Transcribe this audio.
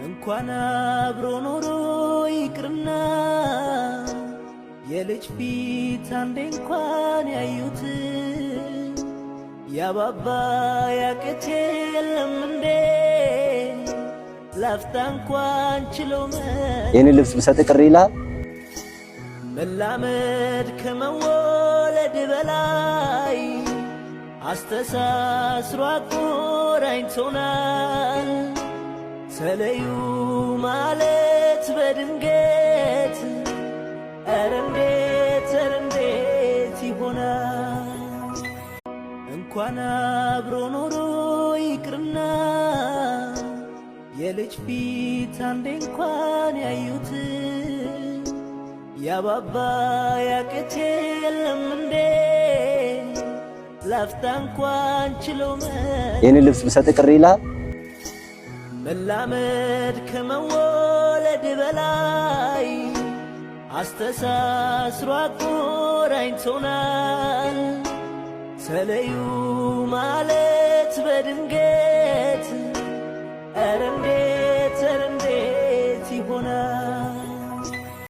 እንኳን አብሮ ኖሮ ይቅርና የልጅ ፊት አንዴ እንኳን ያዩት ያባባ ያቅት የለም እንዴ ላፍታ እንኳን ችሎ የኔ ልብስ ብሰጥ ቅር ይላል መላመድ ከመወለድ በላይ አስተሳስሮ አቆራኝቶናል ተለዩ ማለት በድንገት ኧረ እንዴት ይሆናል እንኳን አብሮ ኖሮ ይቅርና የልጅ ፊት አንዴ እንኳን ያዩት ያባባ ያቅት የለም እንዴ ላፍታ እንኳን ችሎ የኔ ልብስ ብሰጥ ቅር ይላል መላመድ ከመወለድ በላይ አስተሳስሮ አቆራኝቶናል ተለዩ ማለት በድንገት ኧረ